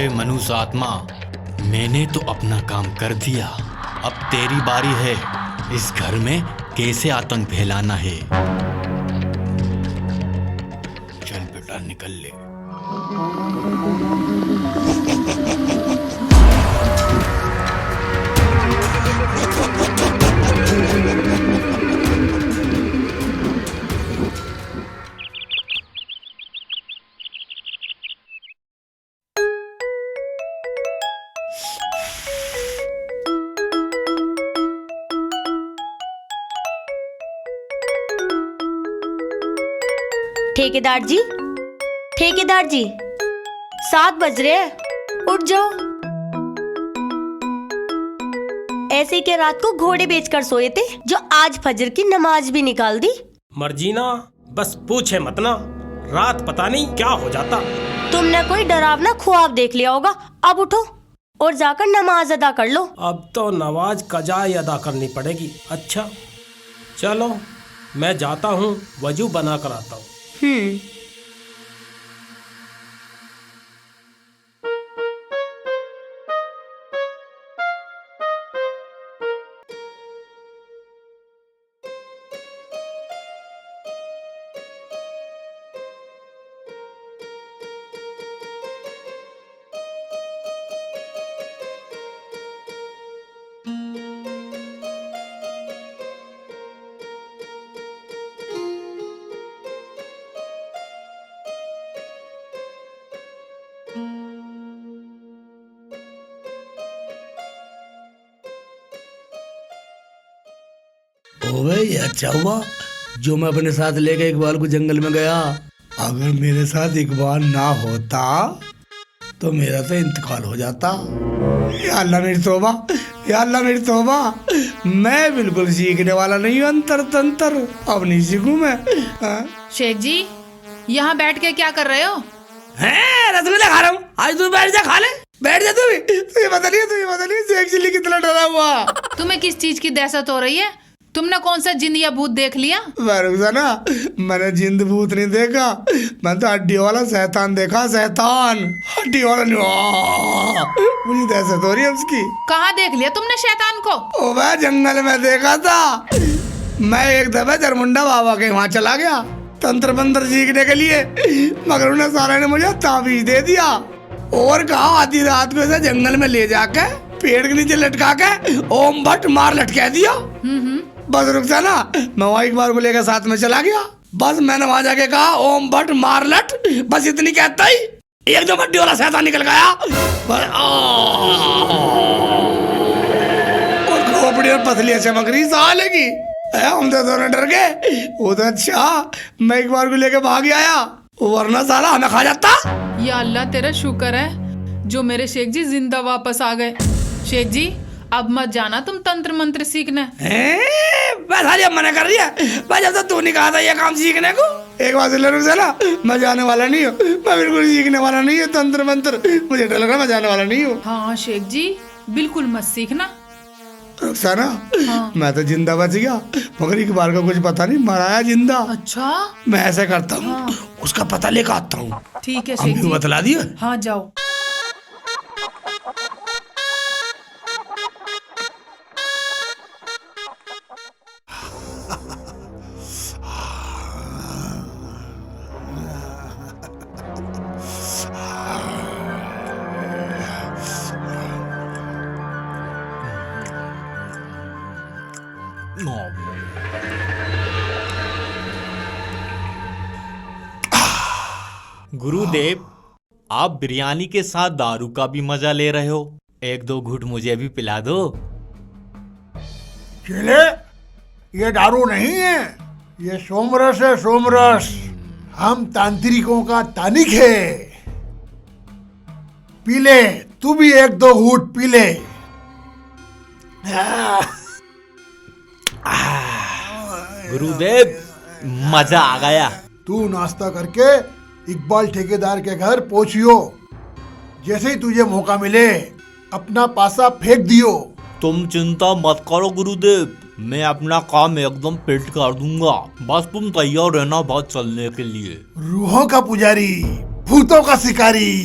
हे मनुष्य आत्मा, मैंने तो अपना काम कर दिया, अब तेरी बारी है इस घर में कैसे आतंक फैलाना है। चल बेटा निकल ले। ठेकेदार जी, ठेकेदार जी, 7 बज रहे हैं, उठ जाओ। ऐसे क्या रात को घोड़े बेचकर सोए थे जो आज फजर की नमाज भी निकाल दी। मर्जीना, बस पूछे मत ना, रात पता नहीं क्या हो जाता। तुमने कोई डरावना ख्वाब देख लिया होगा। अब उठो और जाकर नमाज अदा कर लो। अब तो नमाज कजाई अदा करनी पड़ेगी। अच्छा चलो, मैं जाता हूँ, वजू बना कर आता हूँ। ओए ये अच्छा हुआ जो मैं अपने साथ लेके इकबाल को जंगल में गया। अगर मेरे साथ इकबाल ना होता तो मेरा तो इंतकाल हो जाता। या अल्लाह मेरी तौबा, या अल्लाह मेरी तौबा। मैं बिल्कुल सीखने वाला नहीं हूँ अंतर तंत्र, अब नहीं सीखूं मैं। शेख जी, यहाँ बैठ के क्या कर रहे हो? हैं, रसगुल्ला खा रहा हूँ। आज तू बैठ जा, खा ले, बैठ जा। तू भी तुझे पता नहीं शेख चिल्ली कितना डरा हुआ। तुम्हें किस चीज की दहशत हो रही है? तुमने कौन सा जिन या भूत देख लिया? ना, मैंने जिंद भूत नहीं देखा, मैं तो हड्डी वाला शैतान देखा। शैतान हड्डी वाला नहीं, मुझे दहशत हो रही है उसकी। कहाँ देख लिया तुमने शैतान को? ओ भाई जंगल में देखा था। मैं एक दफा जरमुंडा बाबा के वहाँ चला गया तंत्र मंत्र सीखने के लिए, मगर उन्हें सारे ने मुझे ताबीज दे दिया और कहा आधी रात को इसे जंगल में ले जाके पेड़ के नीचे लटका के ओम भट्ट मार लटका दिया। बस रुक जा ना, मैं वहाँ इकबाल को लेकर साथ में चला गया। बस मैंने वहाँ जाके कहा ओम भट्ट मार लट, बस इतनी कहता ही एकदम हड्डी वाला शैतान निकल गया और खोपड़ी और पतली चमक रही साले की। हम तो दोनों डर गए। वो तो अच्छा मैं इकबाल को लेके भाग आया, वरना साला हमें खा जाता। या अल्लाह तेरा शुक्र है जो मेरे शेख जी जिंदा वापस आ गए। शेख जी, अब मत जाना तुम तंत्र मंत्र सीखने। मना कर रही है भाई, जब तक तू नहीं कहा था ये काम सीखने को। एक बात रुक जा ना, मैं जाने वाला नहीं हूँ, मैं बिल्कुल सीखने वाला नहीं हूँ तंत्र मंत्र, मुझे डर लग रहा, मैं जाने वाला नहीं हूँ। हाँ शेख जी, बिल्कुल मत सीखना। रुखसाना, हाँ। मैं तो जिंदा बच गया, मगर इकबाल का कुछ पता नहीं, मराया जिंदा। अच्छा, मैं ऐसा करता हूँ, हाँ। उसका पता लेकर आता हूँ। ठीक है शेख जी, बतला दिया। हाँ जाओ। गुरुदेव, आप बिरयानी के साथ दारू का भी मजा ले रहे हो, 1-2 घूंट मुझे भी पिला दो। चले, ये दारू नहीं है, ये सोमरस है, सोमरस। हम तांत्रिकों का तानिक है। पी ले, तू भी 1-2 घूंट पी ले। गुरुदेव, मजा आ गया। तू नाश्ता करके इकबाल ठेकेदार के घर पहुंचियो। जैसे ही तुझे मौका मिले अपना पासा फेंक दियो। तुम चिंता मत करो गुरुदेव, मैं अपना काम एकदम फिट कर दूंगा, बस तुम तैयार रहना बात चलने के लिए। रूहों का पुजारी, भूतों का शिकारी,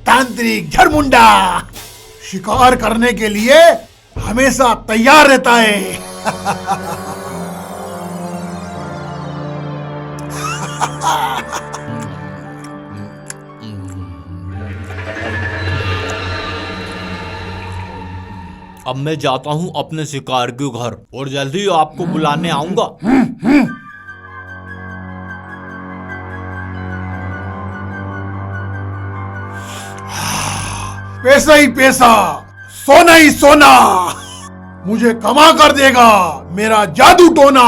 तांत्रिक झरमुंडा शिकार करने के लिए हमेशा तैयार रहता है। अब मैं जाता हूँ अपने शिकार के घर और जल्दी आपको बुलाने आऊंगा। पैसा ही पैसा, सोना ही सोना, मुझे कमा कर देगा मेरा जादू टोना।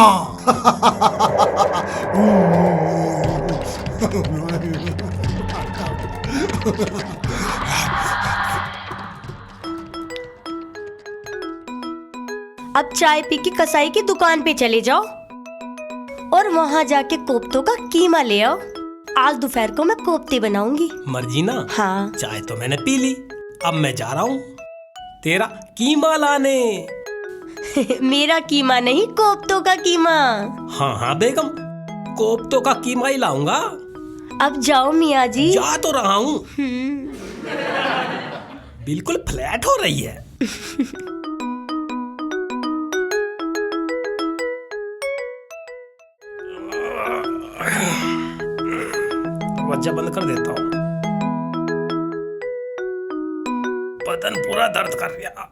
अब चाय पी के कसाई की दुकान पे चले जाओ और वहाँ जाके कोफ्तों का कीमा ले आओ। आज दोपहर को मैं कोफ्ते बनाऊंगी। मर्जी ना। हाँ। चाय तो मैंने पी ली, अब मैं जा रहा हूँ तेरा कीमा लाने। मेरा कीमा नहीं, कोफ्तों का कीमा। हाँ हाँ बेगम, कोफ्तों का कीमा ही लाऊंगा। अब जाओ मियाँ जी। जा तो रहा हूँ। बिल्कुल फ्लैट हो रही है। दरवाजा बंद कर देता हूँ, बदन पूरा दर्द कर रहा।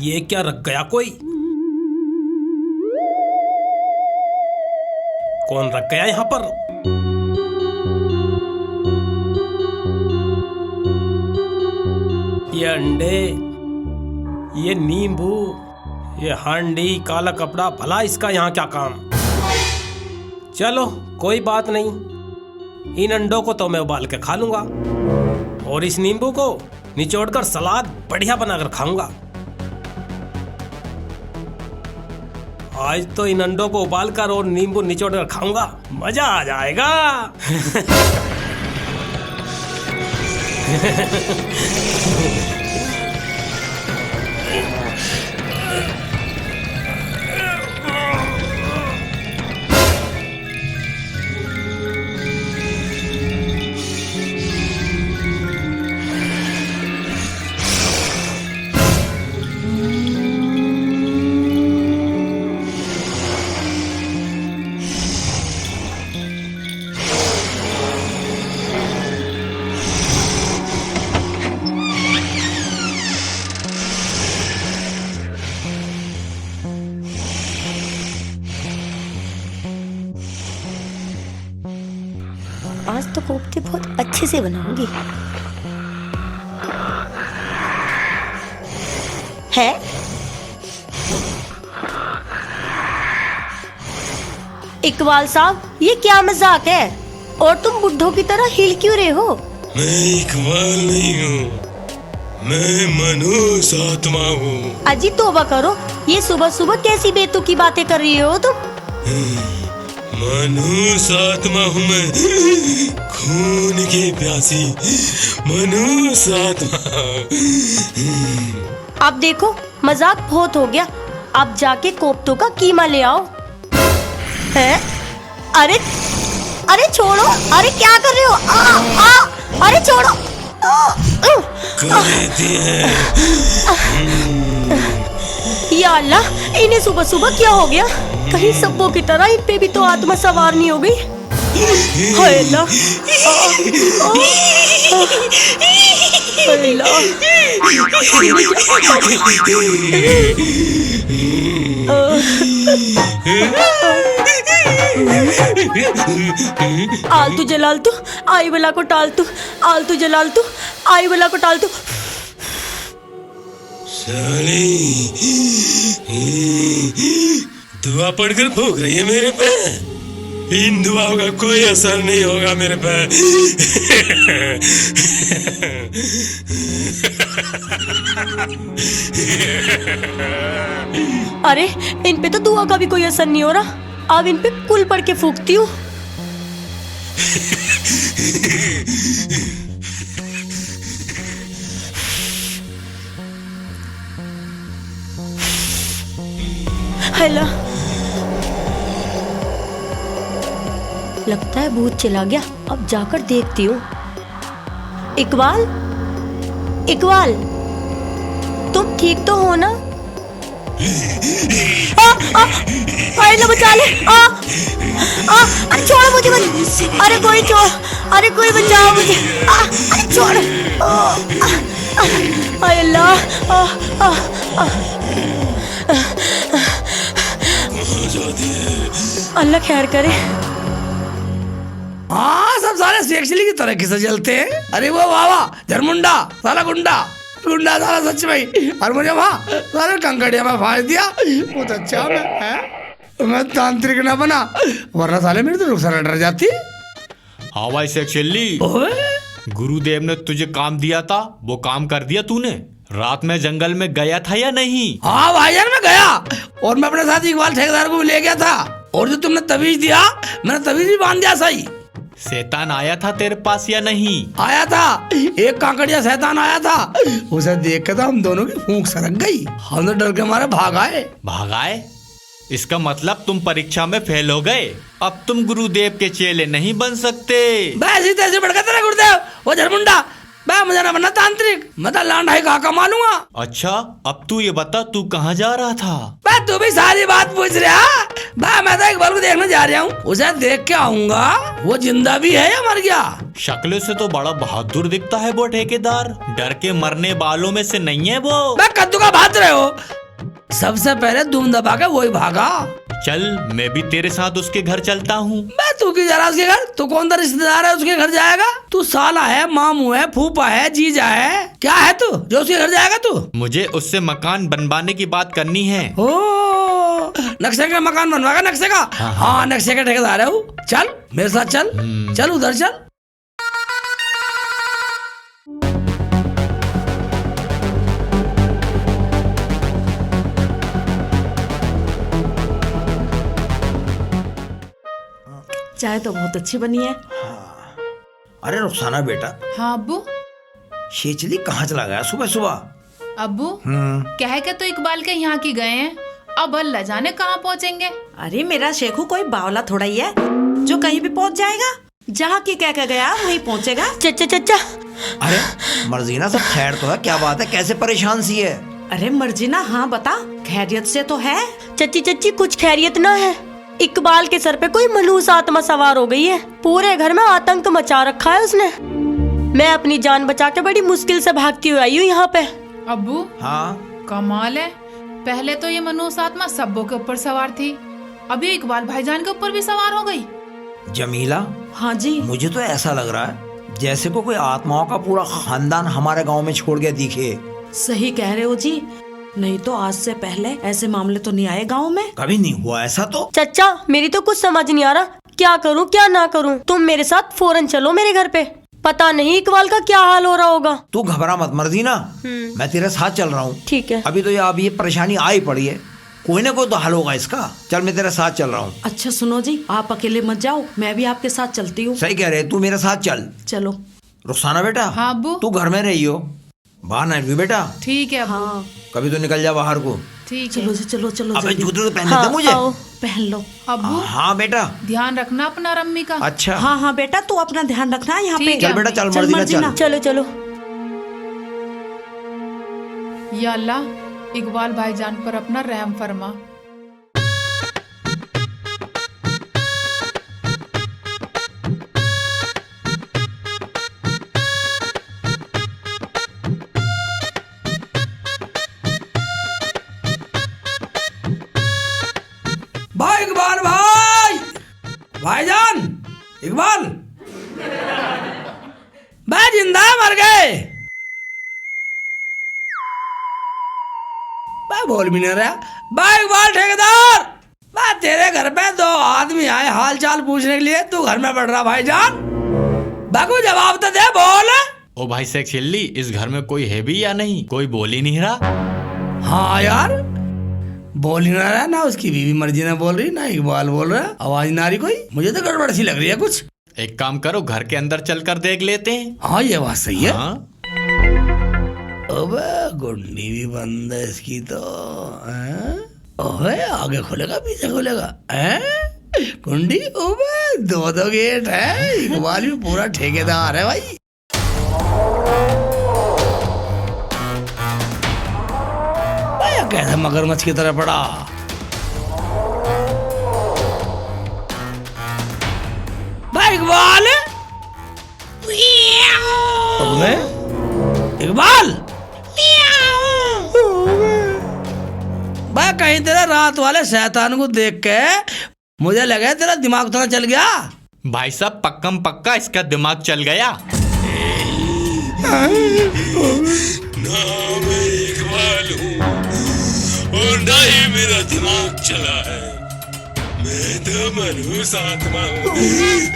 ये क्या रख गया कोई? कौन रख गया यहाँ पर? ये अंडे, ये नींबू, ये हांडी, काला कपड़ा, भला इसका यहाँ क्या काम? चलो कोई बात नहीं, इन अंडों को तो मैं उबाल के खा लूंगा और इस नींबू को निचोड़कर सलाद बढ़िया बनाकर खाऊंगा। आज तो इन अंडों को उबालकर और नींबू निचोड़कर खाऊंगा, मजा आ जाएगा। आज तो कोफ्ते बहुत अच्छे से बनाऊंगी। है इकबाल साहब, ये क्या मजाक है? और तुम बुड्ढों की तरह हिल क्यों रहे हो? मैं इकबाल नहीं हूँ, मैं मनहूस आत्मा हूँ। अजी तौबा करो, ये सुबह सुबह कैसी बेतुकी बातें कर रही हो तुम? मनहूस आत्मा हूँ मैं, खून की प्यासी मनहूस आत्मा। अब देखो मजाक बहुत हो गया, अब जाके कोफ्तों का कीमा ले आओ। है? अरे अरे छोड़ो, अरे क्या कर रहे हो? अरे छोड़ो। कर देती है। या अल्लाह, इन्हें सुबह सुबह क्या हो गया? कहीं सब्बों की तरह इन पे भी तो आत्मा सवार नहीं हो गई? हाय अल्लाह, हाय अल्लाह। आलतू जलालतू आई बला को टालतू, आलतू जलालतू आई बला को टालतू। साली दुआ पढ़कर भूख रही है मेरे पे। इन दुआओं का कोई असर नहीं होगा मेरे पे। अरे इन पे तो दुआ का भी कोई असर नहीं हो रहा, अब इन पे कुल पढ़ के फूंकती हूँ। हेला, लगता है भूत चला गया, अब जाकर देखती हूँ। इकबाल, इकबाल, तुम ठीक तो हो ना? अरे लो बचा ले। अरे छोड़ो मुझे मत। अरे कोई छोड़, अरे कोई बचाओ मुझे। अरे छोड़ो। अरे अल्लाह। अल्लाह खैर करे। हाँ, सब सारे सेक्सली की तरह किसे जलते हैं। अरे वो वाह झरमुंडा साला गुंडा गुंडा साला सच में। और मुझे वहाँ सारे कंकड़िया में फाड़ दिया। बहुत अच्छा मैं तांत्रिक ना बना, वरना साले मेरी तो रुखसाना डर जाती। हाँ भाई सेक्सली, गुरुदेव ने तुझे काम दिया था, वो काम कर दिया तूने? रात में जंगल में गया था या नहीं? हाँ भाईजान, मैं गया और मैं अपने साथ इकबाल ठेकेदार को भी ले गया था। और जो तुमने तवीज दिया, मैंने तवीज भी बांध दिया सही। शैतान आया था तेरे पास या नहीं? आया था, एक कांकड़िया शैतान आया था। उसे देख के तो हम दोनों की फूंक सरक गई। हम तो डर के मारे भाग आए। भाग आए? इसका मतलब तुम परीक्षा में फेल हो गए। अब तुम गुरुदेव के चेले नहीं बन सकते। ऐसी तैसे बढ़ तेरा गुरुदेव, वो झरमुंडा मुझे ना बनना तांत्रिक, मैं तो लांड है कमा लूंगा। अच्छा, अब तू ये बता, तू कहाँ जा रहा था? तू भी सारी बात पूछ रहा। मैं तो इकबाल को देखने जा रहा हूँ, उसे देख के आऊंगा वो जिंदा भी है या मर गया। शक्ल से तो बड़ा बहादुर दिखता है वो ठेकेदार, डर के मरने वालों में से नहीं है वो। कद्दू का भात रहे हो। सबसे पहले धूम दबा के वही भागा। चल, मैं भी तेरे साथ उसके घर चलता हूँ। तू की जरा उसके घर? तू कौन सा रिश्तेदार है उसके घर जाएगा? तू साला है, मामू है, फूफा है, जीजा है, क्या है तू जो उसके घर जाएगा तू? मुझे उससे मकान बनवाने की बात करनी है। ओ, नक्शे का मकान बनवाएगा? नक्शे का? हाँ, नक्शे का ठेकेदार है वो। चल मेरे साथ चल। चल उधर चल। चाय तो बहुत अच्छी बनी है। अरे रुखसाना बेटा। हाँ अब्बू। शेचली कहाँ चला गया सुबह सुबह? अब्बू कह के तो इकबाल के यहाँ की गए हैं, अब अल्लाह जाने कहाँ पहुँचेंगे। अरे मेरा शेखू कोई बावला थोड़ा ही है जो कहीं भी पहुँच जाएगा। जहाँ की कह के गया वहीं पहुँचेगा। चचा चचा। अरे मर्जीना, सब खैर तो है? क्या बात है, कैसे परेशान सी है? अरे मर्जीना, हाँ बता, खैरियत से तो है? चची चची, कुछ खैरियत ना है। इकबाल के सर पे कोई मनहूस आत्मा सवार हो गई है। पूरे घर में आतंक मचा रखा है उसने। मैं अपनी जान बचा के बड़ी मुश्किल से भागती हुई आई हूँ यहाँ पे। अब्बू हाँ, कमाल है, पहले तो ये मनहूस आत्मा सब्बों के ऊपर सवार थी, अभी इकबाल भाईजान के ऊपर भी सवार हो गई। जमीला। हाँ जी। मुझे तो ऐसा लग रहा है जैसे को कोई आत्माओं का पूरा खानदान हमारे गांव में छोड़ के दिखे। सही कह रहे हो जी, नहीं तो आज से पहले ऐसे मामले तो नहीं आए गांव में। कभी नहीं हुआ ऐसा तो। चचा, मेरी तो कुछ समझ नहीं आ रहा, क्या करूं क्या ना करूं। तुम मेरे साथ फौरन चलो मेरे घर पे, पता नहीं इकबाल का क्या हाल हो रहा होगा। तू घबरा मत मर्जीना, मैं तेरे साथ चल रहा हूँ। ठीक है। अभी तो ये परेशानी आई पड़ी है, कोई ना कोई तो हल होगा इसका। चल मैं तेरे साथ चल रहा हूँ। अच्छा सुनो जी, आप अकेले मत जाओ, मैं भी आपके साथ चलती हूँ। सही कह रहे, तू मेरे साथ चल। चलो। रुखसाना बेटा। हाँ अब्बू। तू घर में रही हो, बाहर ना भी बेटा। ठीक है अब्बू। हाँ कभी तो निकल जा बाहर को। ठीक है। चलो जी, चलो चलो अबे जल्दी। जूते तो पहन हाँ, देते मुझे। आओ। पहन लो। अब्बू हाँ बेटा। ध्यान रखना अपना रम्मी का। अच्छा। हाँ हाँ बेटा, तू अपना ध्यान रखना यहाँ पे। ठीक है। चल बेटा, चल चल मर्जीना चल। चलो चलो। या अल्लाह, इकबाल भाईजान पर अपना रहम फरमा। भाई इकबाल, भाई भाईजान इकबाल, भाई जिंदा मर गए। भाई बोल भी नहीं रहा। भाई इकबाल ठेकेदार, भाई तेरे घर पे 2 आदमी आए हाल चाल पूछने के लिए, तू घर में बैठ रहा। भाईजान बाबू जवाब तो दे, बोल। ओ भाई सेक्सली, इस घर में कोई है भी या नहीं? कोई बोल ही नहीं रहा। हाँ यार, बोल ही ना रहा, ना उसकी बीवी मर्जी ना बोल रही, ना इकबाल बोल रहा, आवाज ना आ रही कोई। मुझे तो गड़बड़ सी लग रही है कुछ। एक काम करो, घर के अंदर चलकर देख लेते हैं। हाँ ये बात सही है। हाँ? अबे गुंडी भी बंद है इसकी तो। ओए आगे खुलेगा पीछे खुलेगा कुंडी। ओबे 2 गेट है। इकबाल भी पूरा ठेकेदार है भाई। कैसे मगरमच्छ की तरह पड़ा। भाई इकबाल, इकबाल भाई, कहीं तेरा रात वाले शैतान को देख के मुझे लगा तेरा दिमाग थोड़ा चल गया। भाई साहब पक्कम पक्का इसका दिमाग चल गया। ना मैं इकबाल हूँ और ना ही मेरा दिमाग चला है। मैं तो मनहूस आत्मा हूँ,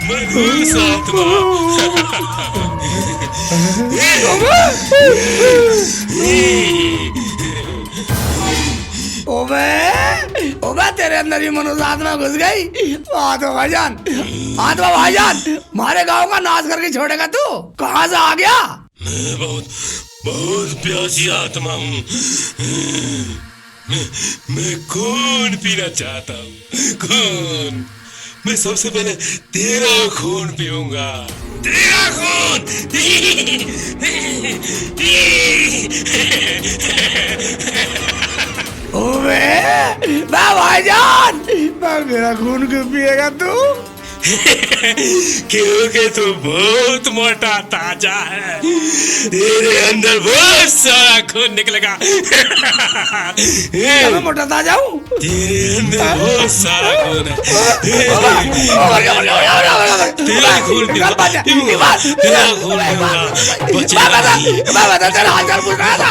मनहूस आत्मा। ओबे तेरे अंदर ही मनुष्य आत्मा घुस गई। हाँ तो भाईजान, हमारे गांव का नाश करके छोड़ेगा तू? कहाँ से आ गया? मैं बहुत बहुत प्यासी आत्मा हूँ। मैं खून पीना चाहता हूँ, खून। मैं सबसे पहले तेरा खून पीऊंगा, तेरा खून। ओबे भाईजान, मेरा खून क्यों पिएगा तू? क्योंकि तू बहुत मोटा ताजा है, तेरे अंदर बहुत सारा खून निकलेगा। मैं मोटा ताजा हूँ? तेरे अंदर बहुत सारा खून है। तेरा खून पीऊंगा, तेरा खून पीऊंगा। तेरा हाल चाल पूछ रहा था।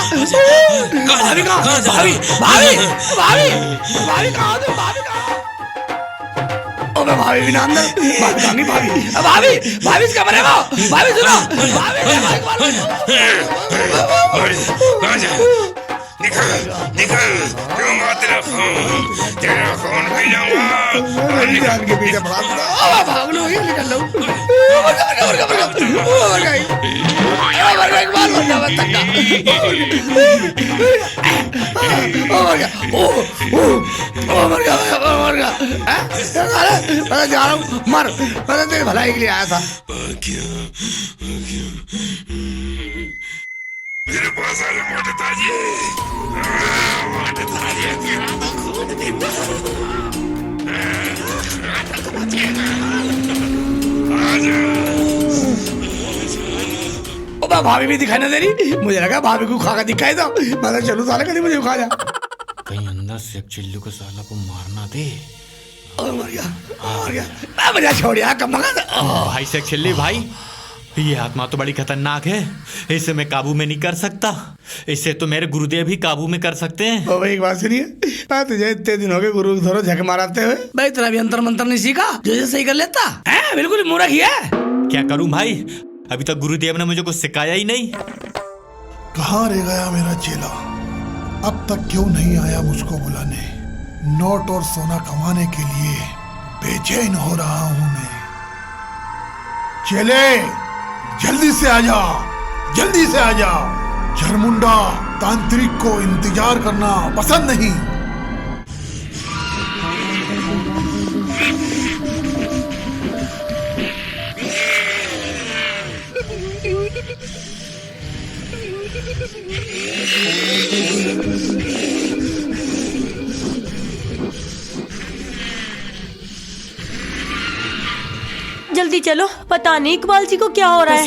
भाभी कहाँ? ओबे भाभी भी ना अंदर, भाभी कहाँ गई? भाभी इसका बनेगा। भाभी सुनो, कहाँ जा? निकल, पीऊंगा तेरा खून पी जाऊंगा। जान के पीछे पड़ा भाग लो, ये निकल लो। जा रहा हूँ, मर। मैं तेरी भलाई के लिए आया था। मेरे पास आ रहे मोटे ताजे, मोटे ताजे, तेरा तो खून पीता। ओबे भाभी भी दिखाई ना दे रही। मुझे लगा भाभी को खा कर दिखाई दो। मैं तो चलू, साले कभी मुझे खा जा। कहीं अंदर से एक चिल्लू को साला को मारना दे। मर गया। मुझे छोड़ यार, कब मगा। भाई से चिल्ली भाई, ये आत्मा तो बड़ी खतरनाक है, इसे मैं काबू में नहीं कर सकता। इसे तो मेरे गुरुदेव ही काबू में कर सकते हैं। ओ भाई एक बात सुनिए, मैं तुझे इतने दिन हो गए गुरु धरो झक मारते हुए, भाई तेरा भी अंतर मंत्र नहीं सीखा जो सही कर लेता है? बिल्कुल मूर्ख ही है। क्या करूं भाई, अभी तक गुरुदेव ने मुझे कुछ सिखाया ही नहीं। कहाँ रह गया मेरा चेला? अब तक क्यों नहीं आया मुझको बुलाने? नोट और सोना कमाने के लिए बेचैन हो रहा हूं मैं। चेले जल्दी से आजा, जल्दी से आजा। झरमुंडा तांत्रिक को इंतजार करना पसंद नहीं। जल्दी चलो, पता नहीं इकबाल जी को क्या हो रहा है।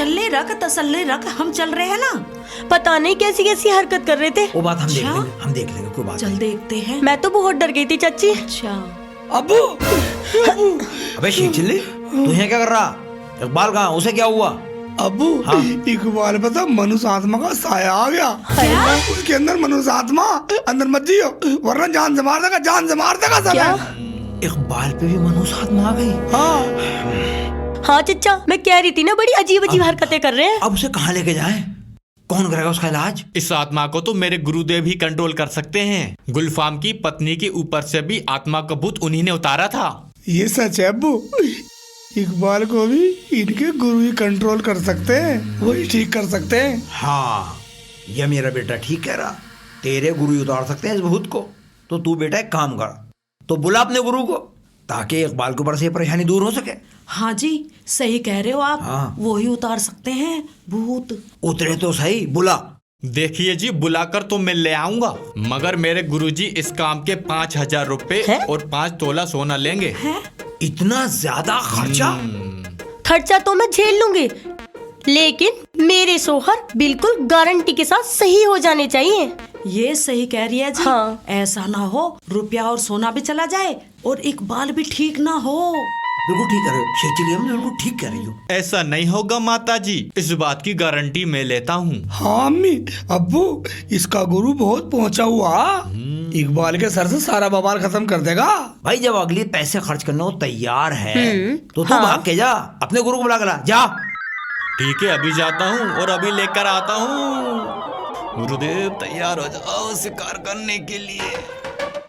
तसल्ली रख, हम चल रहे हैं ना। पता नहीं कैसी कैसी हरकत कर रहे थे। वो बात हम देख लेंगे, कोई बात चल देखते हैं। मैं तो बहुत डर गई थी चाची। अच्छा अब्बू। अबे शेख चिल्ली, तू यहाँ क्या कर रहा? इकबाल कहाँ, उसे क्या हुआ? अब्बू हाँ। इकबाल पता मनुष्य आत्मा का साया आ गया। उसके अंदर मनुष्य आत्मा, अंदर मत जियो वरना जान से मार देगा, जान से मार देगा सब। इकबाल पे भी मनुष्य आत्मा आ गई? हाँ चचा, मैं कह रही थी ना, बड़ी अजीब अजीब हरकतें कर रहे हैं। अब उसे कहाँ लेके जाएं? कौन करेगा उसका इलाज? इस आत्मा को तो मेरे गुरुदेव ही कंट्रोल कर सकते हैं। गुलफाम की पत्नी के ऊपर से भी आत्मा का भूत उन्हीं ने उतारा था। ये सच है अब्बू, इकबाल को भी इनके गुरु ही कंट्रोल कर सकते हैं, वही ठीक कर सकते हैं। हाँ, ये मेरा बेटा ठीक कह रहा, तेरे गुरु ही उतार सकते हैं इस भूत को। तो तू बेटा एक काम कर, तो बुला अपने गुरु को, ताकि इकबाल के ऊपर से ये परेशानी दूर हो सके। हाँ जी, सही कह रहे हो आप। हाँ। वो ही उतार सकते हैं भूत। उतरे तो सही, बुला। देखिए जी, बुलाकर तो मैं ले आऊंगा, मगर मेरे गुरुजी इस काम के 5,000 रुपए और 5 तोला सोना लेंगे। इतना ज्यादा खर्चा? खर्चा तो मैं झेल लूंगी, लेकिन मेरे सोहर बिल्कुल गारंटी के साथ सही हो जाने चाहिए। ये सही कह रही है जी। हाँ। ऐसा ना हो रुपया और सोना भी चला जाए और इकबाल भी ठीक ना हो। बिल्कुल ठीक कर रही हो शेख चिली, हम बिल्कुल ठीक कह रही हो। ऐसा नहीं होगा माताजी, इस बात की गारंटी मैं लेता हूँ। हाँ अम्मी, अब्बू, इसका गुरु बहुत पहुंचा हुआ, इकबाल के सर से सारा बवाल खत्म कर देगा। भाई जब अगली पैसे खर्च करने को तैयार है तो तू भाग के जा, अपने गुरु को बुला के ला जा। ठीक है, अभी जाता हूँ और अभी लेकर आता हूँ। गुरुदेव तैयार हो जाओ शिकार करने के लिए।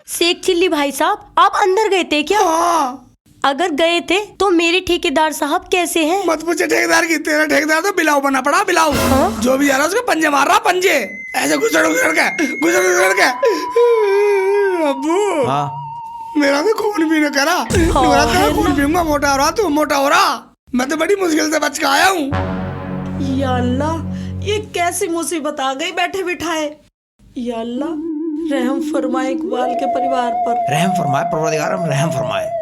शेख चिल्ली भाई साहब, आप अंदर गए थे क्या? हाँ। अगर गए थे तो मेरे ठेकेदार साहब कैसे हैं? मत पूछे ठेकेदार की, तेरा ठेकेदार तो बिलाव बना पड़ा, बिलाव। जो भी आ रहा उसके पंजे मार रहा, पंजे ऐसे गुजर के। अब्बू, मेरा तो खून भी न करा, मेरा तो खून पीऊंगा, मोटा हो रहा तू, मोटा हो रहा। मैं तो बड़ी मुश्किल से बच के आया हूँ। या अल्लाह, ये कैसी मुसीबत आ गई बैठे बिठाए। या अल्लाह, रहम फरमाए इकबाल के परिवार पर। रहम फरमाए परवरदिगार, हम रहम फरमाए।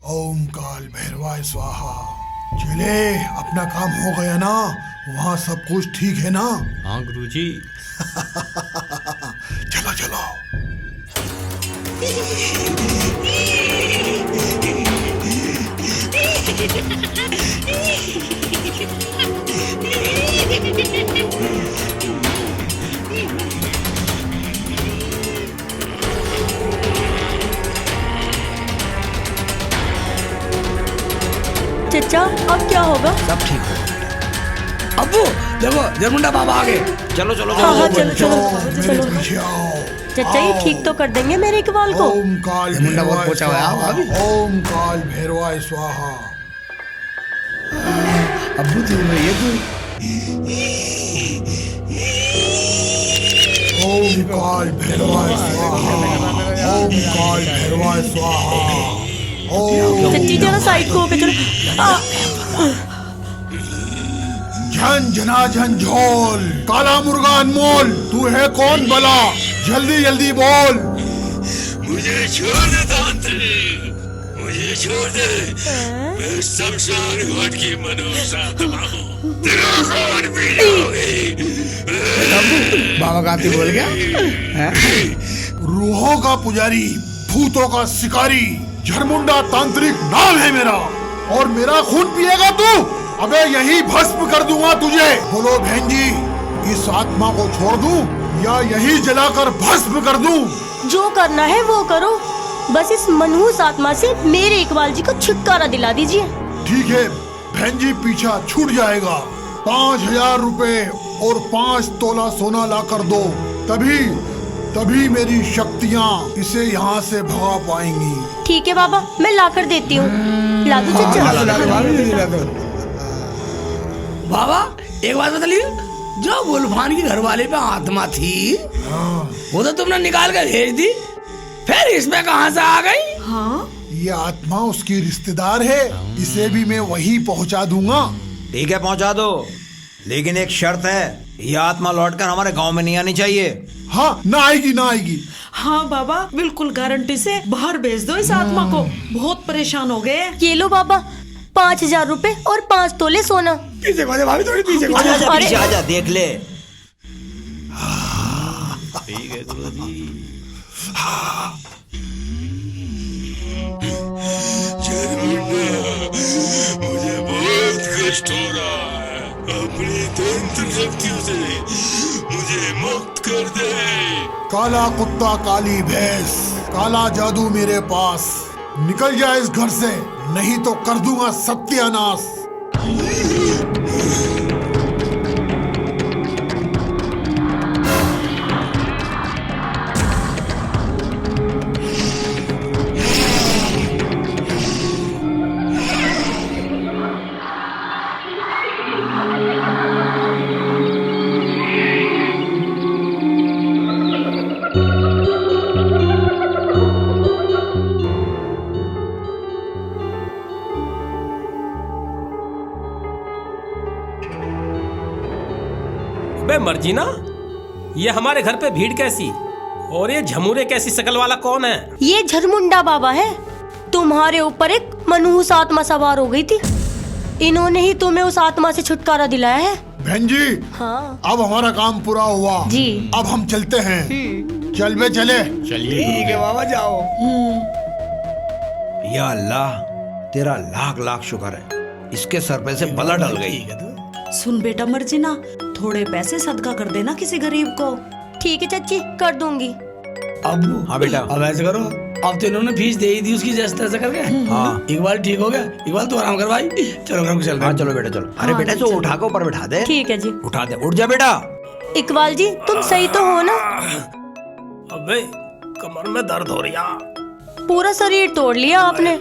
ओम काल भैरवाय स्वाहा। चले, अपना काम हो गया ना? वहाँ सब कुछ ठीक है ना? हाँ गुरुजी। चलो चलो। चचा, अब क्या होगा? सब ठीक हो। अब्बू देखो, जरमुंडा बाबा आ गए। चलो चलो हाँ हाँ, चलो चलो मेरे चलो। पीछे आओ। चचा ये ठीक तो कर देंगे मेरे इकबाल को। ओम काल मुंडा बहुत भैरवाय पोचा हुआ है, स्वाहा। अभी। ओम काल भैरवाय स्वाहा। अब्बू तुम ये तू ओम काल भैरवाय स्वाहा। ओम काल भैरवाय स्वाहा। ओम चच्ची जरा साइड को होके चलो। झन झना झन झोल, काला मुर्गा अनमोल, तू है कौन भला? जल्दी जल्दी बोल। मुझे छोड़ दे तांत्रिक, मुझे छोड़ दे। मैं शमशान घाट की मनुष्य आत्मा हूँ, तेरा खून पी जाऊंगी। बाबा गाती बोल गया हैं? रूहों का पुजारी, भूतों का शिकारी, झरमुंडा तांत्रिक नाम है मेरा। और मेरा खून पिएगा तू? अबे यही भस्म कर दूंगा तुझे। बोलो बहन जी, इस आत्मा को छोड़ दूं या यही जलाकर भस्म कर दूं? जो करना है वो करो, बस इस मनहूस आत्मा से मेरे इकबाल जी को छुटकारा दिला दीजिए। ठीक है बहन जी, पीछा छूट जाएगा। 5,000 रुपए और 5 तोला सोना ला कर दो, तभी मेरी शक्तियाँ इसे यहाँ से भगा पाएंगी। ठीक है बाबा, मैं ला कर देती हूँ। ला दो चचा। बाबा एक बात बताइए, जो गुलफान की घरवाले पे आत्मा थी वो तो तुमने निकाल कर भेज दी, फिर इसमें कहाँ से आ गई? हाँ, ये आत्मा उसकी रिश्तेदार है, इसे भी मैं वहीं पहुँचा दूंगा। ठीक है पहुंचा दो, लेकिन एक शर्त है, ये आत्मा लौटकर हमारे गांव में नहीं आनी चाहिए। हाँ, ना आएगी ना आएगी। हाँ बाबा, बिल्कुल गारंटी से बाहर भेज दो इस आत्मा को, बहुत परेशान हो गए। ये लो बाबा, 5,000 रुपए और 5 तोले सोना। पीछे को आ जा भाभी, थोड़ी पीछे को आ जा। आजा पीछे आजा, देख ले। ठीक है गुरुजी। मुझे बहुत कष्ट हो रहा है, अपनी तंत्र शक्तियों से मुझे मुक्त कर दे। काला कुत्ता काली भैंस, काला जादू मेरे पास, निकल जा इस घर से, नहीं तो कर दूंगा सत्यानाश। बे मर्जीना, ये हमारे घर पे भीड़ कैसी और ये झमूरे कैसी शकल वाला कौन है? ये झरमुंडा बाबा है। तुम्हारे ऊपर एक मनहूस आत्मा सवार हो गई थी, इन्होंने ही तुम्हें उस आत्मा से छुटकारा दिलाया है। बहन जी, हाँ अब हमारा काम पूरा हुआ जी। अब हम चलते हैं। चल बे चले। चलिए ठीक है बाबा, जाओ। या अल्लाह, तेरा लाख लाख शुक्र है, इसके सर पे से बला डल गई। सुन बेटा मर्जीना, थोड़े पैसे सदका कर देना किसी गरीब को। ठीक है चाची, कर दूंगी। अब हाँ बेटा। अब ऐसे करो, अब तो इन्होंने फीस दे ही दी उसकी, जैसे तैसे करके। हाँ। इकबाल ठीक हो गया। इकबाल तू आराम कर भाई, चलो घर को चल रहे हाँ हैं। चलो बेटा चलो। अरे बेटा इसको उठा के ऊपर बैठा दे। ठीक है जी। उठा दे, उठ जा बेटा। इकबाल जी, तुम सही तो हो ना? अबे कमर में दर्द हो रहा। पूरा शरीर तोड़ लिया आपने।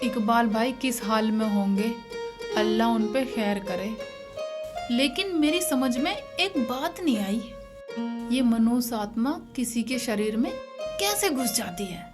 इकबाल भाई किस हाल में होंगे, अल्लाह उन पे खैर करे। लेकिन मेरी समझ में एक बात नहीं आई, ये मनहूस आत्मा किसी के शरीर में कैसे घुस जाती है?